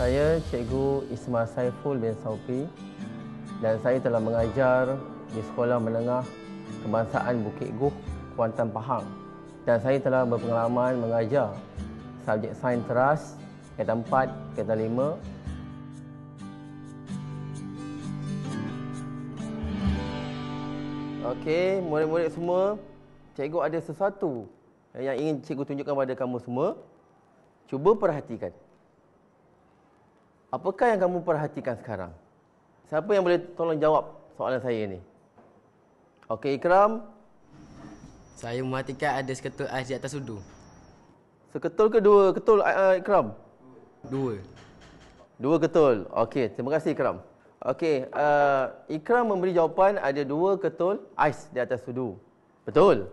Saya Cikgu Ismail Saiful bin Saufi dan saya telah mengajar di Sekolah Menengah Kebangsaan Bukit Guh, Kuantan, Pahang. Dan saya telah berpengalaman mengajar subjek Sains Teras, Kata 4, Kata 5. Okey, murid-murid semua, Cikgu ada sesuatu yang ingin Cikgu tunjukkan kepada kamu semua. Cuba perhatikan. Apakah yang kamu perhatikan sekarang? Siapa yang boleh tolong jawab soalan saya ini? Okey, Ikram. Saya mematikan ada seketul ais di atas sudu. Seketul ke dua ketul, Ikram? Dua ketul. Okey, terima kasih, Ikram. Okey, Ikram memberi jawapan ada 2 ketul ais di atas sudu. Betul?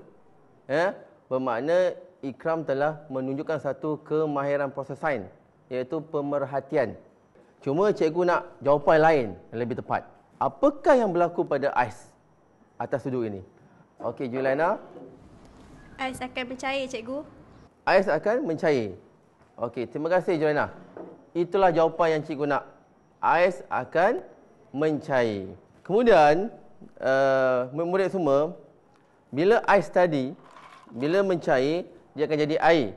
Bermakna Ikram telah menunjukkan satu kemahiran proses sains, iaitu pemerhatian. Cuma cikgu nak jawapan lain yang lebih tepat. Apakah yang berlaku pada ais atas sudu ini? Okey, Juliana. Ais akan mencair, cikgu. Ais akan mencair. Okey, terima kasih, Juliana. Itulah jawapan yang cikgu nak. Ais akan mencair. Kemudian, murid semua, bila ais tadi, bila mencair, dia akan jadi air.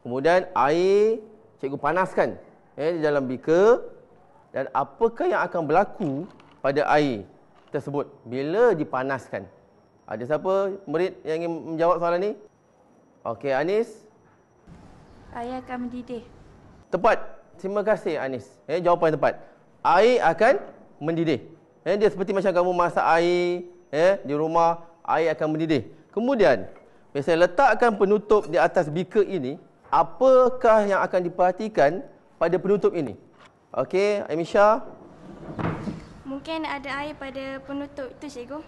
Kemudian air cikgu panaskan di dalam beaker. Dan apakah yang akan berlaku pada air tersebut bila dipanaskan? Ada siapa murid yang ingin menjawab soalan ni? Okey, Anis. Air akan mendidih. Tepat. Terima kasih, Anis. Jawapan yang tepat. Air akan mendidih. Dia seperti macam kamu masak air di rumah, air akan mendidih. Kemudian, bila saya letakkan penutup di atas beaker ini, apakah yang akan diperhatikan pada penutup ini? Okey, Amisha. Mungkin ada air pada penutup itu, cikgu.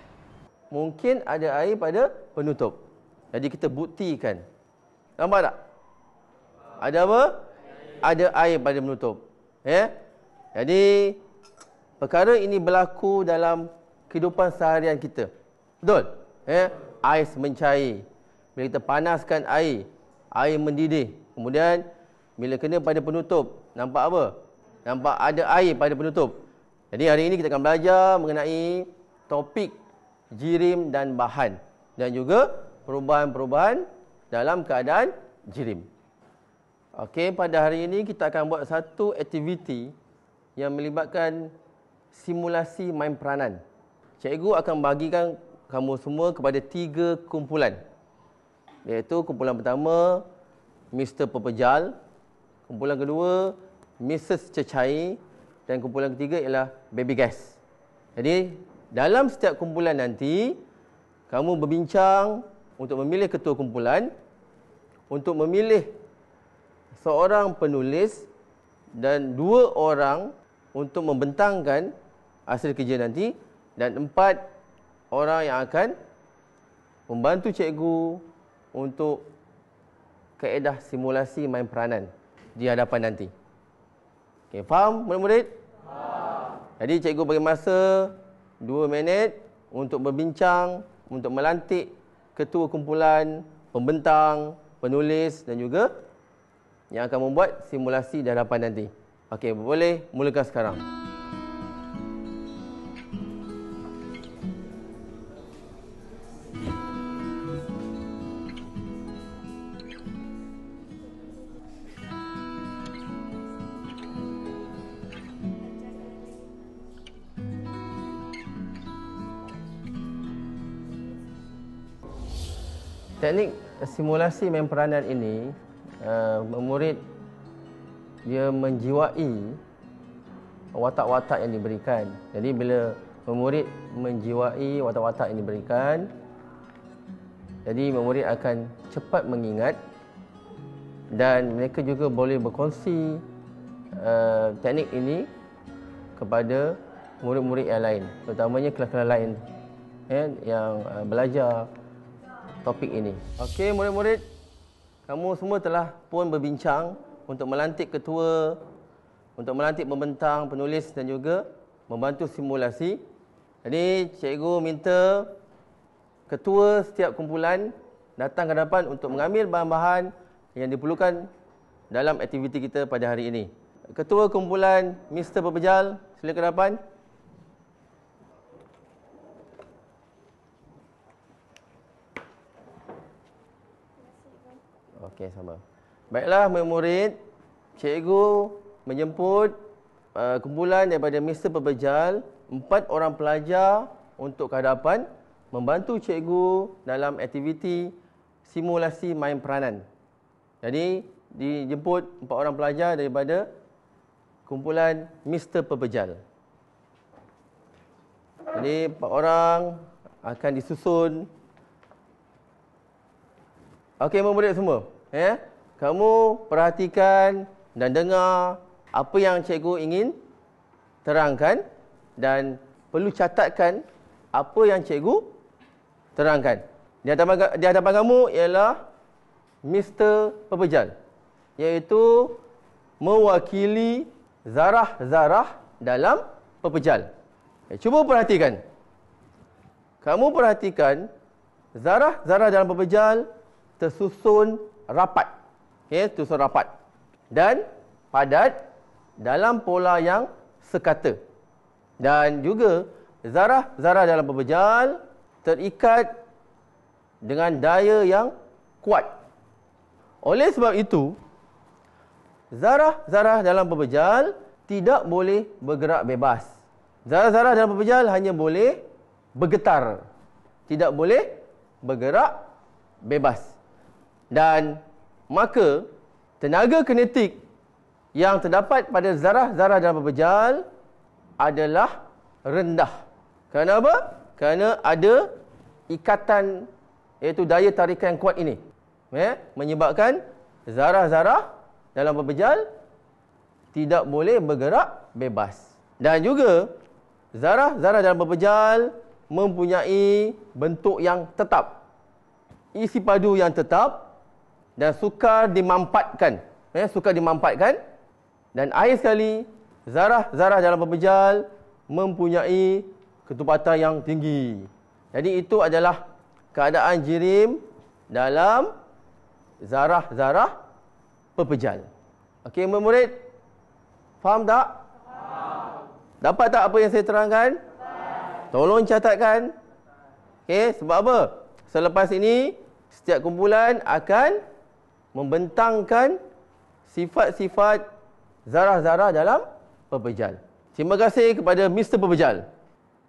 Mungkin ada air pada penutup. Jadi kita buktikan. Nampak tak? Ada apa? Ada air pada penutup. Jadi perkara ini berlaku dalam kehidupan seharian kita. Betul? Ais mencair. Bila kita panaskan air, air mendidih. Kemudian bila kena pada penutup, nampak apa? Nampak ada air pada penutup. Jadi hari ini kita akan belajar mengenai topik jirim dan bahan dan juga perubahan-perubahan dalam keadaan jirim. Okey, pada hari ini kita akan buat satu aktiviti yang melibatkan simulasi main peranan. Cikgu akan bagikan kamu semua kepada 3 kumpulan. Iaitu kumpulan pertama, Mr. Pepejal. Kumpulan kedua, Mrs. Cecair. Dan kumpulan ketiga ialah Baby Gas. Jadi, dalam setiap kumpulan nanti, kamu berbincang untuk memilih ketua kumpulan, untuk memilih seorang penulis dan 2 orang untuk membentangkan hasil kerja nanti, dan 4 orang yang akan membantu cikgu untuk kaedah simulasi main peranan di hadapan nanti. Okey, faham murid-murid? Faham. Jadi cikgu bagi masa 2 minit untuk berbincang, untuk melantik ketua kumpulan, pembentang, penulis dan juga yang akan membuat simulasi di hadapan nanti. Okey, boleh mulakan sekarang. Teknik simulasi main peranan ini, murid dia menjiwai watak-watak yang diberikan. Jadi bila murid menjiwai watak-watak yang diberikan, jadi murid akan cepat mengingat dan mereka juga boleh berkongsi teknik ini kepada murid-murid yang lain, terutamanya kelas-kelas lain yang belajar topik ini. Okey, murid-murid, kamu semua telah pun berbincang untuk melantik ketua, untuk melantik pembentang, penulis dan juga membantu simulasi. Jadi, cikgu minta ketua setiap kumpulan datang ke hadapan untuk mengambil bahan-bahan yang diperlukan dalam aktiviti kita pada hari ini. Ketua kumpulan Mr. Pepejal, sila ke depan. Okey, sama. Baiklah, murid-murid, cikgu menjemput kumpulan daripada Mr. Pepejal, 4 orang pelajar untuk ke hadapan membantu cikgu dalam aktiviti simulasi main peranan. Jadi, dijemput 4 orang pelajar daripada kumpulan Mr. Pepejal. Jadi, 4 orang akan disusun. Okey, murid semua. Kamu perhatikan dan dengar apa yang cikgu ingin terangkan dan perlu catatkan apa yang cikgu terangkan. Di hadapan kamu ialah Mr. Pepejal, iaitu mewakili zarah-zarah dalam pepejal. Cuba perhatikan. Kamu perhatikan zarah-zarah dalam pepejal tersusun rapat. Tersusun rapat dan padat dalam pola yang sekata. Dan juga zarah-zarah dalam pepejal terikat dengan daya yang kuat. Oleh sebab itu, zarah-zarah dalam pepejal tidak boleh bergerak bebas. Zarah-zarah dalam pepejal hanya boleh bergetar, tidak boleh bergerak bebas. Dan maka tenaga kinetik yang terdapat pada zarah-zarah dalam pepejal adalah rendah. Kenapa? Kerana ada ikatan, iaitu daya tarikan yang kuat ini, menyebabkan zarah-zarah dalam pepejal tidak boleh bergerak bebas. Dan juga zarah-zarah dalam pepejal mempunyai bentuk yang tetap, isi padu yang tetap dan sukar dimampatkan. Sukar dimampatkan. Dan akhir sekali, zarah-zarah dalam pepejal mempunyai ketumpatan yang tinggi. Jadi itu adalah keadaan jirim dalam zarah-zarah pepejal. Okey, murid, faham tak? Faham. Dapat tak apa yang saya terangkan? Faham. Tolong catatkan. Okey, sebab apa? Selepas ini, setiap kumpulan akan membentangkan sifat-sifat zarah-zarah dalam pepejal. Terima kasih kepada Mr. Pepejal.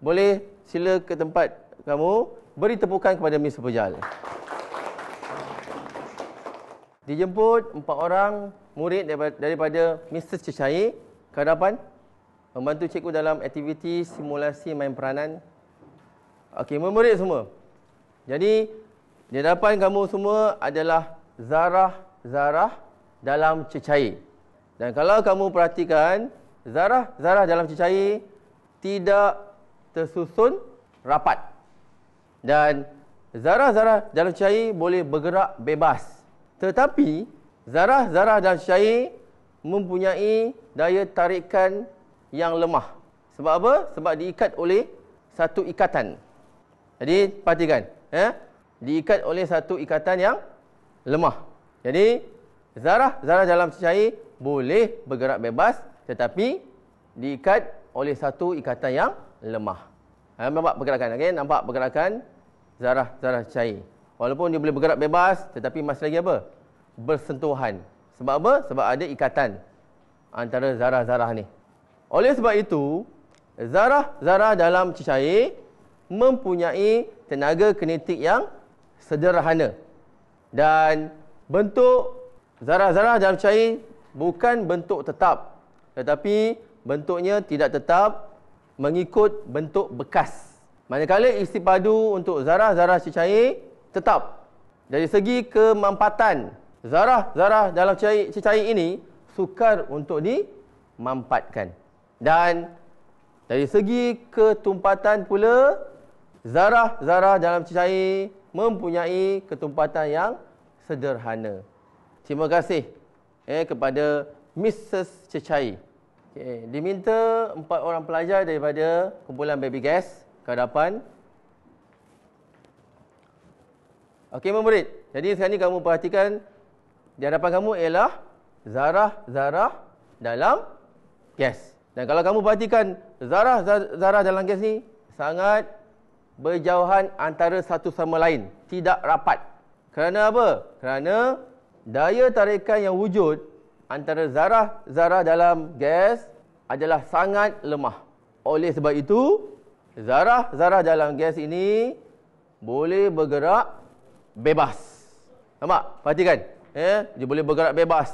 Boleh sila ke tempat kamu, beri tepukan kepada Mr. Pepejal. Dijemput 4 orang murid daripada Mr. Cecair ke hadapan membantu cikgu dalam aktiviti simulasi main peranan. Okey, murid semua. Jadi, di hadapan kamu semua adalah zarah-zarah dalam cecair. Dan kalau kamu perhatikan, zarah-zarah dalam cecair tidak tersusun rapat. Dan zarah-zarah dalam cecair boleh bergerak bebas. Tetapi, zarah-zarah dalam cecair mempunyai daya tarikan yang lemah. Sebab apa? Sebab diikat oleh satu ikatan. Jadi, perhatikan. Diikat oleh satu ikatan yang lemah. Jadi, zarah-zarah dalam cecair boleh bergerak bebas, tetapi diikat oleh satu ikatan yang lemah. Nampak pergerakan? Okay? Nampak pergerakan zarah-zarah cecair. Walaupun dia boleh bergerak bebas, tetapi masih lagi apa? Bersentuhan. Sebab apa? Sebab ada ikatan antara zarah-zarah ni. Oleh sebab itu, zarah-zarah dalam cecair mempunyai tenaga kinetik yang sederhana. Dan bentuk zarah-zarah dalam cair bukan bentuk tetap, tetapi bentuknya tidak tetap mengikut bentuk bekas. Manakala isi padu untuk zarah-zarah cecair tetap. Dari segi kemampatan, zarah-zarah dalam cecair ini sukar untuk dimampatkan. Dan dari segi ketumpatan pula, zarah-zarah dalam cecair mempunyai ketumpatan yang sederhana. Terima kasih kepada Mrs. Cecair. Diminta 4 orang pelajar daripada kumpulan Baby Gas ke hadapan. Okey, murid. Jadi sekarang ni kamu perhatikan di hadapan kamu ialah zarah-zarah dalam gas. Dan kalau kamu perhatikan, zarah dalam gas ni sangat berjauhan antara satu sama lain, tidak rapat. Kerana apa? Kerana daya tarikan yang wujud antara zarah dalam gas adalah sangat lemah. Oleh sebab itu, zarah dalam gas ini boleh bergerak bebas. Nampak? Perhatikan. Dia boleh bergerak bebas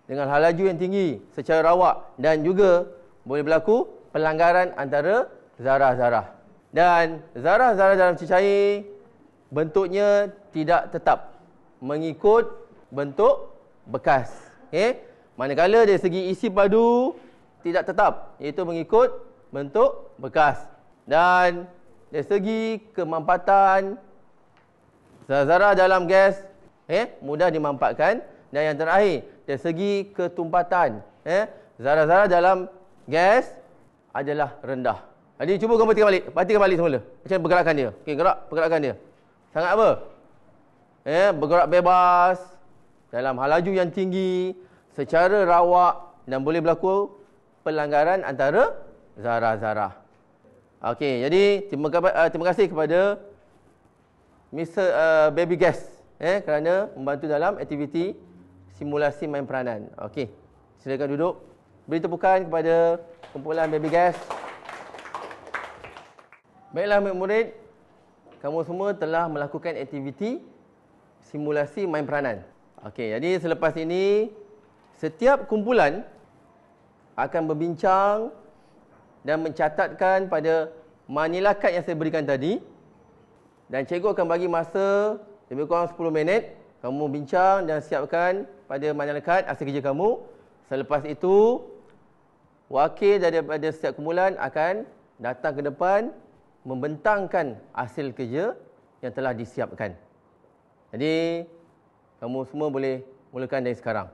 dengan halaju yang tinggi secara rawak, dan juga boleh berlaku pelanggaran antara zarah-zarah. Dan zarah-zarah dalam cecair bentuknya tidak tetap, mengikut bentuk bekas. Manakala dari segi isi padu tidak tetap, iaitu mengikut bentuk bekas. Dan dari segi kemampatan, zarah dalam gas mudah dimampatkan. Dan yang terakhir, dari segi ketumpatan, zarah-zarah dalam gas adalah rendah. Jadi cuba kamu perhatikan balik semula. Macam pergerakan dia. Okey, pergerakan dia. Sangat apa? Bergerak bebas dalam halaju yang tinggi secara rawak, dan boleh berlaku pelanggaran antara zarah-zarah. Okey, jadi terima kasih kepada Mr. Baby Gas kerana membantu dalam aktiviti simulasi main peranan. Okey, silakan duduk. Beri tepukan kepada kumpulan Baby Gas. Baiklah murid-murid, kamu semua telah melakukan aktiviti simulasi main peranan. Okey, jadi selepas ini setiap kumpulan akan berbincang dan mencatatkan pada manila kad yang saya berikan tadi, dan cikgu akan bagi masa lebih kurang 10 minit. Kamu bincang dan siapkan pada manila kad hasil kerja kamu. Selepas itu, wakil daripada setiap kumpulan akan datang ke depan membentangkan hasil kerja yang telah disiapkan. Jadi, kamu semua boleh mulakan dari sekarang.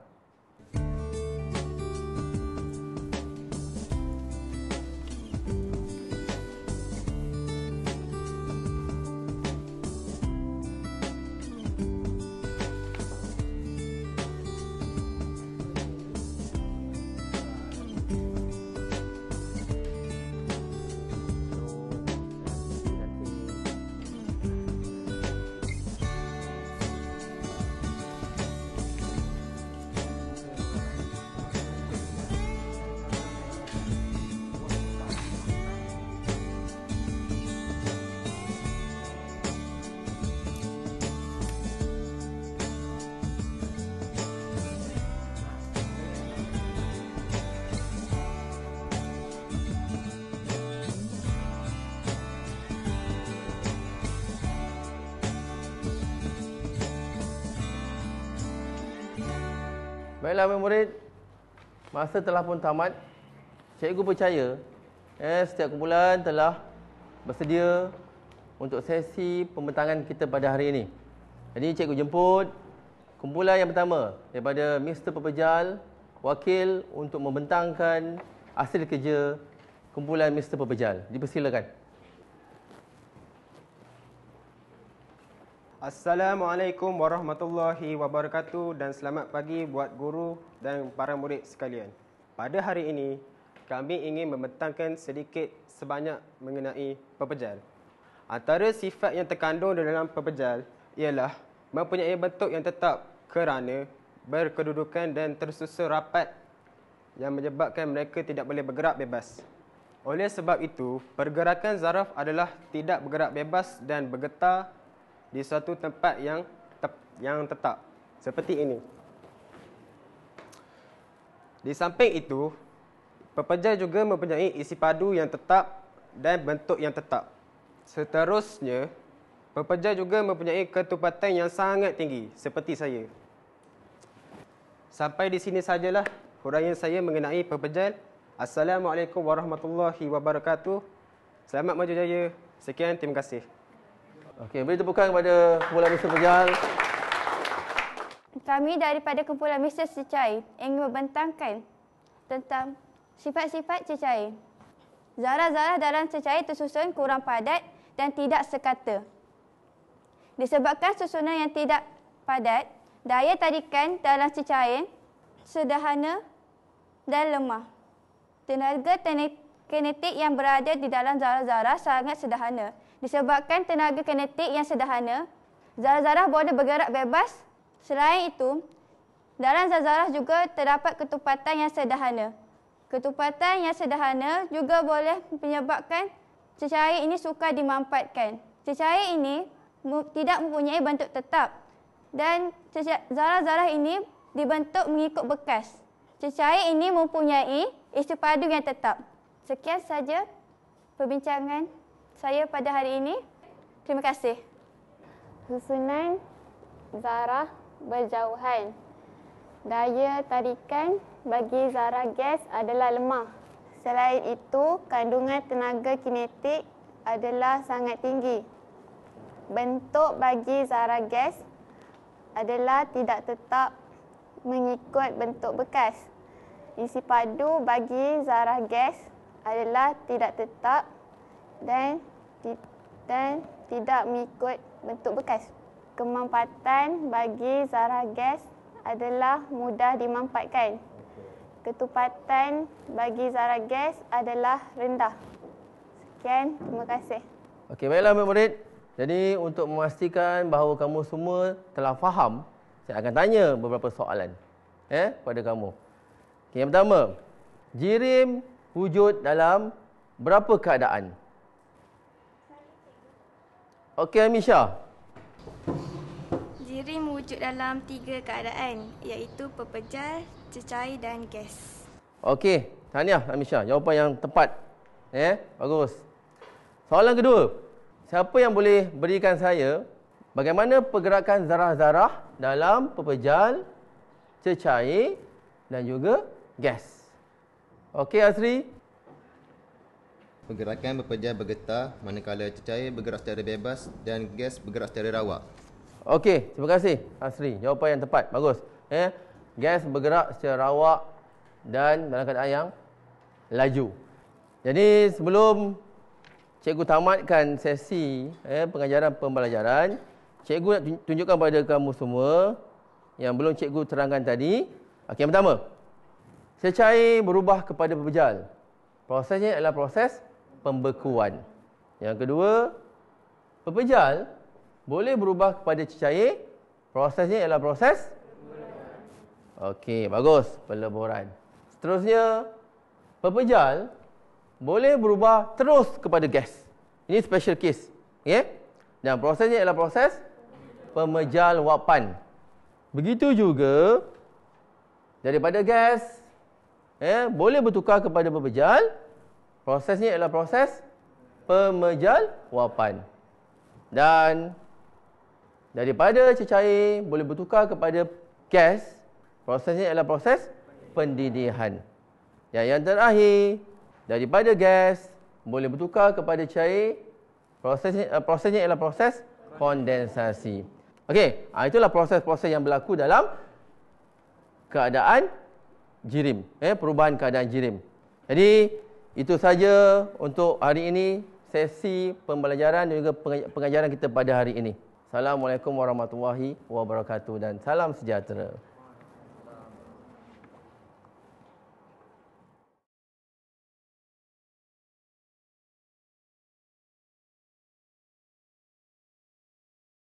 Baiklah murid, masa telah pun tamat. Cikgu percaya setiap kumpulan telah bersedia untuk sesi pembentangan kita pada hari ini. Jadi cikgu jemput kumpulan yang pertama daripada Mr. Pepejal, wakil untuk membentangkan hasil kerja kumpulan Mr. Pepejal. Dipersilakan. Assalamualaikum warahmatullahi wabarakatuh, dan selamat pagi buat guru dan para murid sekalian. Pada hari ini, kami ingin membentangkan sedikit sebanyak mengenai pepejal. Antara sifat yang terkandung dalam pepejal ialah mempunyai bentuk yang tetap kerana berkedudukan dan tersusun rapat yang menyebabkan mereka tidak boleh bergerak bebas. Oleh sebab itu, pergerakan zaraf adalah tidak bergerak bebas dan bergetar di suatu tempat yang tetap, seperti ini. Di samping itu, pepejal juga mempunyai isi padu yang tetap dan bentuk yang tetap. Seterusnya, pepejal juga mempunyai ketumpatan yang sangat tinggi, seperti saya. Sampai di sini sajalah huraian saya mengenai pepejal. Assalamualaikum warahmatullahi wabarakatuh. Selamat maju jaya. Sekian, terima kasih. Okey, beri tepukan kepada kumpulan Mr. Pepejal. Kami daripada kumpulan Mr. Cecair ingin membentangkan tentang sifat-sifat cecair. Zarah-zarah dalam cecair tersusun kurang padat dan tidak sekata. Disebabkan susunan yang tidak padat, daya tarikan dalam cecair sederhana dan lemah. Tenaga kinetik yang berada di dalam zarah-zarah sangat sederhana. Disebabkan tenaga kinetik yang sederhana, zarah-zarah boleh bergerak bebas. Selain itu, dalam zarah-zarah juga terdapat ketupatan yang sederhana. Ketupatan yang sederhana juga boleh menyebabkan cecair ini sukar dimampatkan. Cecair ini tidak mempunyai bentuk tetap dan zarah-zarah ini dibentuk mengikut bekas. Cecair ini mempunyai isi padu yang tetap. Sekian saja perbincangan saya pada hari ini. Terima kasih. Susunan zarah berjauhan. Daya tarikan bagi zarah gas adalah lemah. Selain itu, kandungan tenaga kinetik adalah sangat tinggi. Bentuk bagi zarah gas adalah tidak tetap mengikut bentuk bekas. Isi padu bagi zarah gas adalah tidak tetap dan tidak mengikut bentuk bekas. Kemampatan bagi zarah gas adalah mudah dimampatkan. Ketupatan bagi zarah gas adalah rendah. Sekian, terima kasih. Okey, baiklah murid-murid. Jadi untuk memastikan bahawa kamu semua telah faham, saya akan tanya beberapa soalan pada kamu. Okay, yang pertama, jirim wujud dalam berapa keadaan? Okey, Amisha. Jirim wujud dalam 3 keadaan, iaitu pepejal, cecair dan gas. Okey, tahniah Amisha. Jawapan yang tepat. Bagus. Soalan kedua. Siapa yang boleh berikan saya bagaimana pergerakan zarah-zarah dalam pepejal, cecair dan juga gas? Okey, Asri. Pergerakan pepejal bergetar manakala cecair bergerak secara bebas dan gas bergerak secara rawak. Okey, terima kasih Asri. Jawapan yang tepat. Bagus. Gas bergerak secara rawak dan dalam keadaan yang laju. Jadi sebelum cikgu tamatkan sesi pengajaran pembelajaran, cikgu nak tunjukkan pada kamu semua yang belum cikgu terangkan tadi. Okey, yang pertama, cecair berubah kepada pepejal. Prosesnya adalah proses pembekuan. Yang kedua, pepejal boleh berubah kepada cecair. Prosesnya adalah proses. Okey, bagus. Peleburan. Seterusnya, pepejal boleh berubah terus kepada gas. Ini special case. Dan prosesnya adalah proses pemejal wapan. Begitu juga daripada gas boleh bertukar kepada pepejal. Prosesnya adalah proses pemejal wapan. Dan daripada cecair boleh bertukar kepada gas. Prosesnya adalah proses pendidihan. Dan yang terakhir, daripada gas boleh bertukar kepada cair. Prosesnya ialah proses kondensasi. Okey, itulah proses-proses yang berlaku dalam keadaan jirim, perubahan keadaan jirim. Jadi itu saja untuk hari ini, sesi pembelajaran dan juga pengajaran kita pada hari ini. Assalamualaikum warahmatullahi wabarakatuh dan salam sejahtera.